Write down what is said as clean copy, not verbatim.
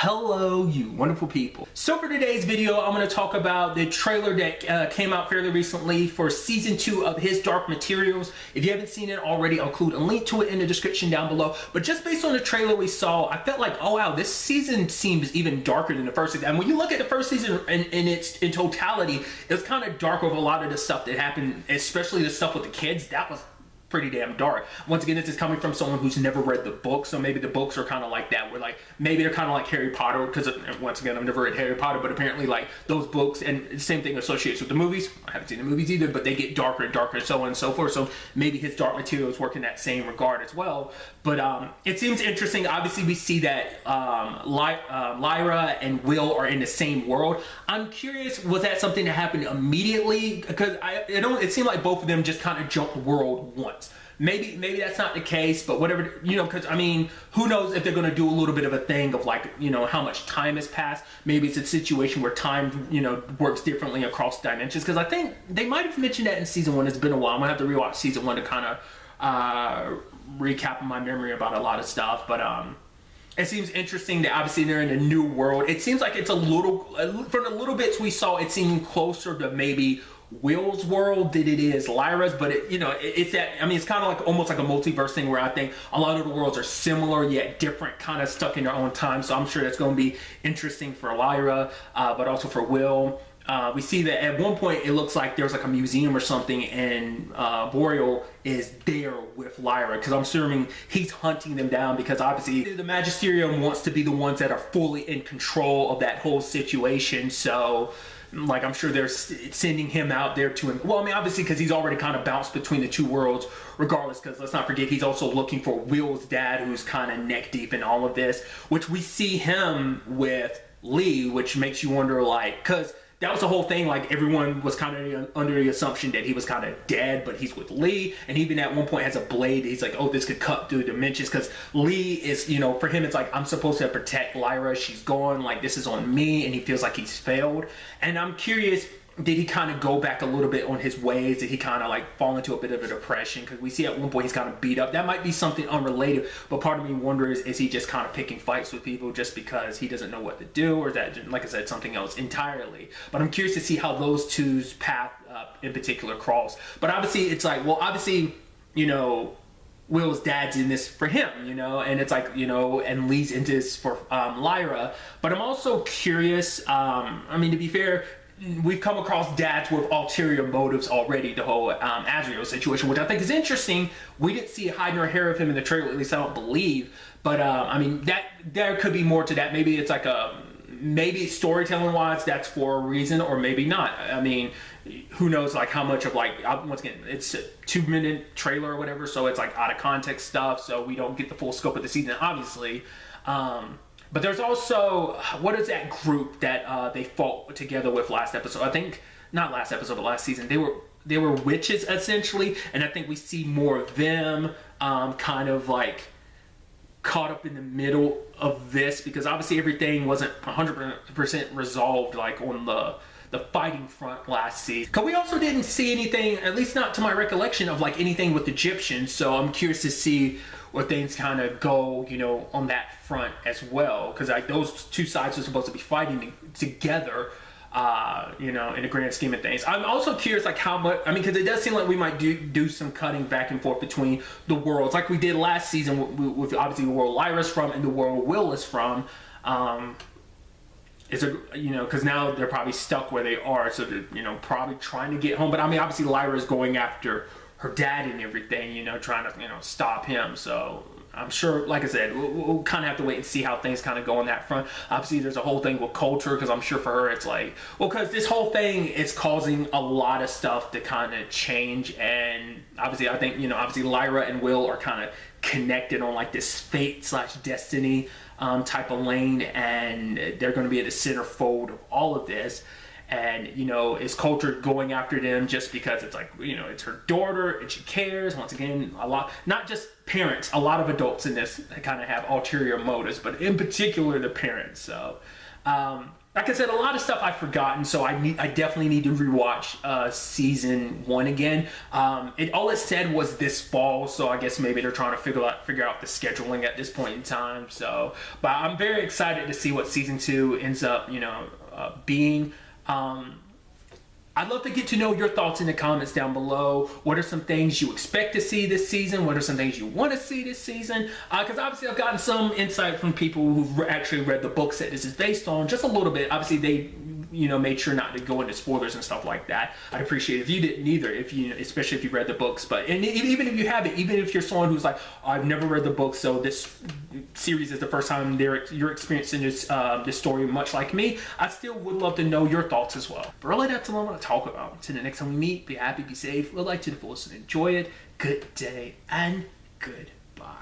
Hello, you wonderful people. So for today's video, I'm going to talk about the trailer that came out fairly recently for season 2 of His Dark Materials. If you haven't seen it already, I'll include a link to it in the description down below. But just based on the trailer we saw, I felt like, oh wow, this season seems even darker than the first season. And when you look at the first season in totality, it was kind of dark with a lot of the stuff that happened, especially the stuff with the kids. That was pretty damn dark. Once again, this is coming from someone who's never read the book, so maybe the books are kind of like that, where like maybe they're kind of like Harry Potter, because once again, I've never read Harry Potter, but apparently like those books, and the same thing associates with the movies. I haven't seen the movies either, but they get darker and darker, so on and so forth. So maybe His Dark Materials work in that same regard as well. But it seems interesting. Obviously, we see that Lyra and Will are in the same world. I'm curious, was that something that happened immediately? Because it seemed like both of them just kind of jumped world once. Maybe that's not the case, but whatever, you know, because I mean, who knows if they're going to do a little bit of a thing of like, you know, how much time has passed. Maybe it's a situation where time, you know, works differently across dimensions, because I think they might have mentioned that in season 1. It's been a while. I'm gonna have to rewatch season 1 to kind of recap my memory about a lot of stuff. But it seems interesting that obviously they're in a new world. It seems like it's a little, from the little bits we saw, it seemed closer to maybe Will's world than it is Lyra's, but it, you know, it's that, I mean, it's kind of like almost like a multiverse thing, where I think a lot of the worlds are similar yet different, kind of stuck in their own time. So I'm sure that's going to be interesting for Lyra, but also for Will. We see that at one point it looks like there's like a museum or something, and Boreal is there with Lyra, because I'm assuming he's hunting them down, because obviously the Magisterium wants to be the ones that are fully in control of that whole situation. So like, I'm sure they're sending him out there to him. Well, I mean, obviously, because he's already kind of bounced between the two worlds regardless, because let's not forget, he's also looking for Will's dad, who's kind of neck deep in all of this, which we see him with Lee, which makes you wonder, like, because that was the whole thing, like everyone was kind of under the assumption that he was kind of dead, but he's with Lee, and even at one point has a blade. He's like, oh, this could cut through dimensions, because Lee is, you know, for him it's like, I'm supposed to protect Lyra, she's gone, like this is on me, and he feels like he's failed. And I'm curious, did he kind of go back a little bit on his ways? Did he kind of like fall into a bit of a depression? Because we see at one point he's kind of beat up. That might be something unrelated, but part of me wonders, is he just kind of picking fights with people just because he doesn't know what to do, or is that, like I said, something else entirely? But I'm curious to see how those two's path in particular cross. But obviously it's like, well, obviously, you know, Will's dad's in this for him, you know, and it's like, you know, and Lee's into this for Lyra. But I'm also curious, I mean, to be fair, we've come across dads with ulterior motives already, the whole Azrael situation, which I think is interesting. We didn't see a hide nor hair of him in the trailer, at least I don't believe. But I mean, that there could be more to that. Maybe it's like a, maybe storytelling wise that's for a reason, or maybe not. I mean, who knows, like how much of, like, once again, it's a 2-minute trailer or whatever, so it's like out of context stuff, so we don't get the full scope of the season, obviously. But there's also, what is that group that they fought together with last episode? I think, not last episode, but last season. They were witches, essentially. And I think we see more of them kind of like caught up in the middle of this, because obviously everything wasn't 100% resolved, like on the fighting front last season. Because we also didn't see anything, at least not to my recollection, of like anything with Egyptians. So I'm curious to see where things kind of go, you know, on that front as well, because like those two sides are supposed to be fighting together, you know, in the grand scheme of things. I'm also curious, like how much, I mean, because it does seem like we might do some cutting back and forth between the worlds, like we did last season with obviously the world Lyra's from and the world Will is from. It's a, you know, because now they're probably stuck where they are, so they're, you know, probably trying to get home. But I mean, obviously Lyra is going after her dad and everything, you know, trying to, you know, stop him. So I'm sure, like I said, we'll kind of have to wait and see how things kind of go on that front. Obviously, there's a whole thing with culture, because I'm sure for her it's like, well, because this whole thing is causing a lot of stuff to kind of change. And obviously, I think, you know, obviously Lyra and Will are kind of connected on like this fate/destiny type of lane, and they're going to be at the centerfold of all of this. And, you know, is culture going after them just because it's like, you know, it's her daughter and she cares? Once again, a lot, not just parents, a lot of adults in this kind of have ulterior motives, but in particular the parents. So Like I said, a lot of stuff I've forgotten, so I definitely need to rewatch season 1 again. All it said was this fall, so I guess maybe they're trying to figure out the scheduling at this point in time. So, but I'm very excited to see what season 2 ends up, being. I'd love to get to know your thoughts in the comments down below. What are some things you expect to see this season? What are some things you want to see this season? Because obviously I've gotten some insight from people who've actually read the books that this is based on, just a little bit. Obviously they made sure not to go into spoilers and stuff like that. I'd appreciate it if you didn't either, especially if you read the books. But even if you haven't, even if you're someone who's like, oh, I've never read the book, so this series is the first time you're experiencing this story, much like me, I still would love to know your thoughts as well. But really, that's all I want to talk about. Until the next time we meet, be happy, be safe, live life to the fullest, and enjoy it. Good day and goodbye.